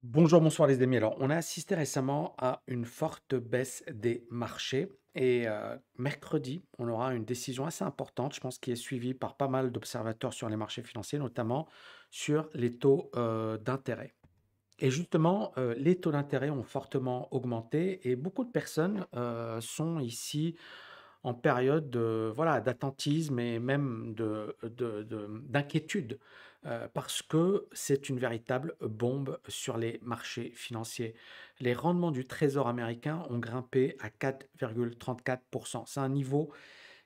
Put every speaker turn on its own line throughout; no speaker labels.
Bonjour, bonsoir les amis. Alors, on a assisté récemment à une forte baisse des marchés et mercredi, on aura une décision assez importante, je pense, qui est suivie par pas mal d'observateurs sur les marchés financiers, notamment sur les taux d'intérêt. Et justement, les taux d'intérêt ont fortement augmenté et beaucoup de personnes sont ici en période voilà, d'attentisme et même d'inquiétude, parce que c'est une véritable bombe sur les marchés financiers. Les rendements du Trésor américain ont grimpé à 4,34%. C'est un niveau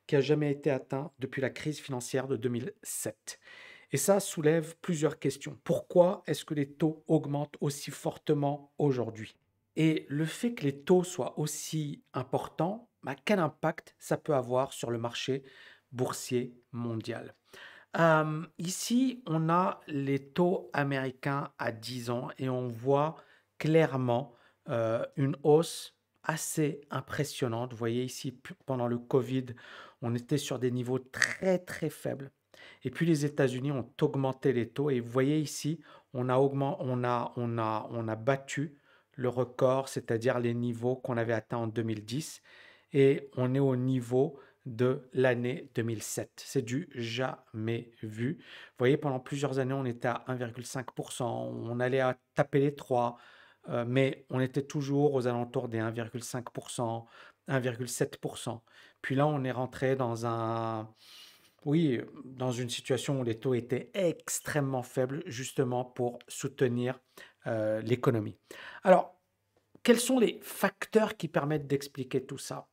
qui n'a jamais été atteint depuis la crise financière de 2007. Et ça soulève plusieurs questions. Pourquoi est-ce que les taux augmentent aussi fortement aujourd'hui? Et le fait que les taux soient aussi importants, bah, quel impact ça peut avoir sur le marché boursier mondial? Ici, on a les taux américains à 10 ans et on voit clairement une hausse assez impressionnante. Vous voyez ici, pendant le Covid, on était sur des niveaux très très faibles. Et puis les États-Unis ont augmenté les taux et vous voyez ici, on a battu le record, c'est-à-dire les niveaux qu'on avait atteints en 2010 et on est au niveau de l'année 2007. C'est du jamais vu. Vous voyez, pendant plusieurs années, on était à 1,5%, on allait à taper les 3, mais on était toujours aux alentours des 1,5%, 1,7%. Puis là, on est rentré dans oui, dans une situation où les taux étaient extrêmement faibles, justement pour soutenir l'économie. Alors, quels sont les facteurs qui permettent d'expliquer tout ça?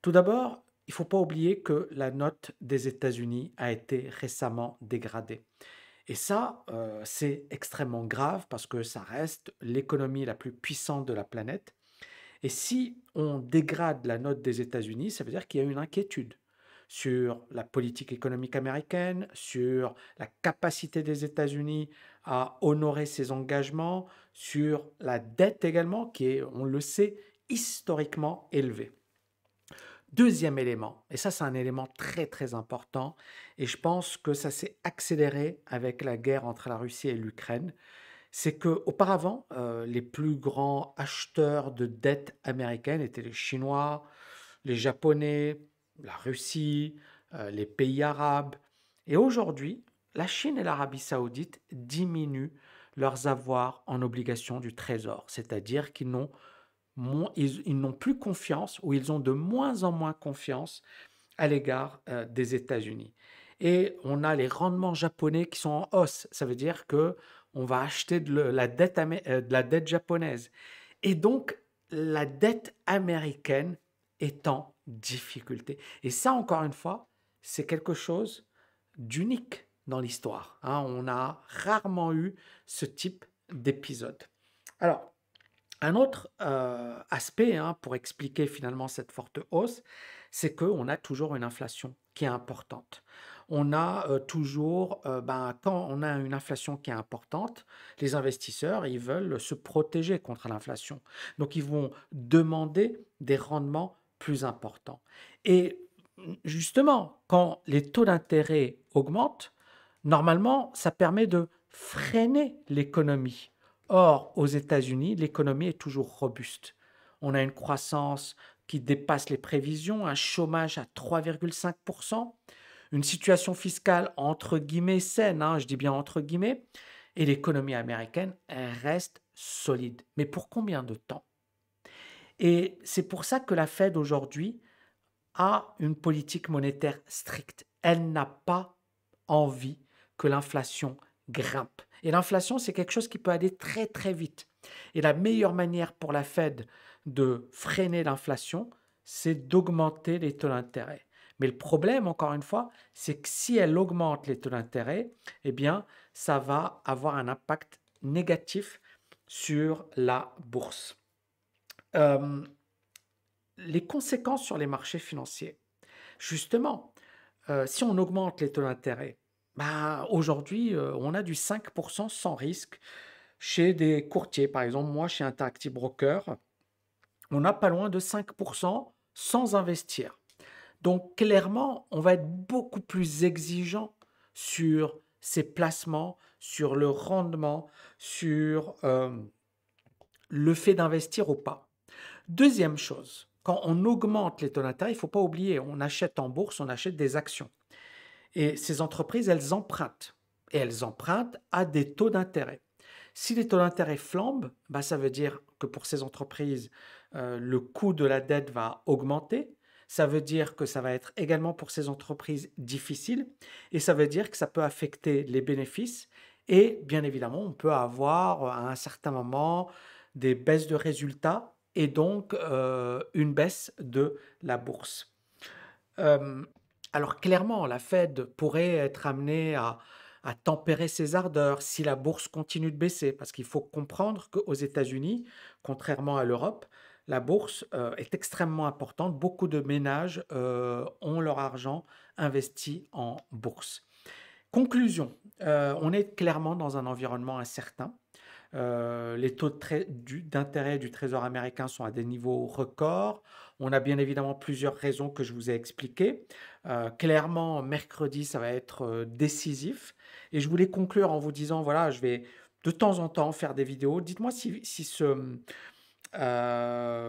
Tout d'abord, il ne faut pas oublier que la note des États-Unis a été récemment dégradée. Et ça, c'est extrêmement grave parce que ça reste l'économie la plus puissante de la planète. Et si on dégrade la note des États-Unis, ça veut dire qu'il y a une inquiétude sur la politique économique américaine, sur la capacité des États-Unis à honorer ses engagements, sur la dette également, qui est, on le sait, historiquement élevée. Deuxième élément, et ça c'est un élément très très important, et je pense que ça s'est accéléré avec la guerre entre la Russie et l'Ukraine, c'est qu'auparavant, les plus grands acheteurs de dettes américaines étaient les Chinois, les Japonais, la Russie, les pays arabes. Et aujourd'hui, la Chine et l'Arabie saoudite diminuent leurs avoirs en obligations du Trésor, c'est-à-dire qu'ils n'ont ils n'ont plus confiance ou ils ont de moins en moins confiance à l'égard des États-Unis. Et on a les rendements japonais qui sont en hausse. Ça veut dire que on va acheter de la dette japonaise. Et donc, la dette américaine est en difficulté. Et ça, encore une fois, c'est quelque chose d'unique dans l'histoire, hein. On a rarement eu ce type d'épisode. Alors, un autre aspect, hein, pour expliquer finalement cette forte hausse, c'est qu'on a toujours une inflation qui est importante. On a toujours, quand on a une inflation qui est importante, les investisseurs, ils veulent se protéger contre l'inflation. Donc, ils vont demander des rendements plus importants. Et justement, quand les taux d'intérêt augmentent, normalement, ça permet de freiner l'économie. Or, aux États-Unis, l'économie est toujours robuste. On a une croissance qui dépasse les prévisions, un chômage à 3,5%, une situation fiscale entre guillemets saine, hein, je dis bien entre guillemets, et l'économie américaine elle reste solide. Mais pour combien de temps? Et c'est pour ça que la Fed aujourd'hui a une politique monétaire stricte. Elle n'a pas envie que l'inflation grimpe. Et l'inflation, c'est quelque chose qui peut aller très très vite. Et la meilleure manière pour la Fed de freiner l'inflation, c'est d'augmenter les taux d'intérêt. Mais le problème, encore une fois, c'est que si elle augmente les taux d'intérêt, eh bien, ça va avoir un impact négatif sur la bourse. Euh, les conséquences sur les marchés financiers. Justement, si on augmente les taux d'intérêt, bah, aujourd'hui, on a du 5% sans risque chez des courtiers. Par exemple, moi, chez Interactive Broker, on n'a pas loin de 5% sans investir. Donc, clairement, on va être beaucoup plus exigeant sur ces placements, sur le rendement, sur le fait d'investir ou pas. Deuxième chose, quand on augmente les taux d'intérêt, il ne faut pas oublier, on achète en bourse, on achète des actions. Et ces entreprises, elles empruntent. Et elles empruntent à des taux d'intérêt. Si les taux d'intérêt flambent, bah, ça veut dire que pour ces entreprises, le coût de la dette va augmenter. Ça veut dire que ça va être également pour ces entreprises difficile. Et ça veut dire que ça peut affecter les bénéfices. Et bien évidemment, on peut avoir à un certain moment des baisses de résultats et donc une baisse de la bourse. Euh, alors clairement, la Fed pourrait être amenée à tempérer ses ardeurs si la bourse continue de baisser, parce qu'il faut comprendre qu'aux États-Unis, contrairement à l'Europe, la bourse est extrêmement importante. Beaucoup de ménages ont leur argent investi en bourse. Conclusion, on est clairement dans un environnement incertain. Les taux d'intérêt du Trésor américain sont à des niveaux records. On a bien évidemment plusieurs raisons que je vous ai expliquées. Clairement, mercredi, ça va être décisif. Et je voulais conclure en vous disant, voilà, je vais de temps en temps faire des vidéos. Dites-moi si ce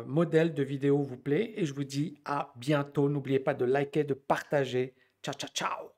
modèle de vidéo vous plaît. Et je vous dis à bientôt. N'oubliez pas de liker, de partager. Ciao, ciao, ciao.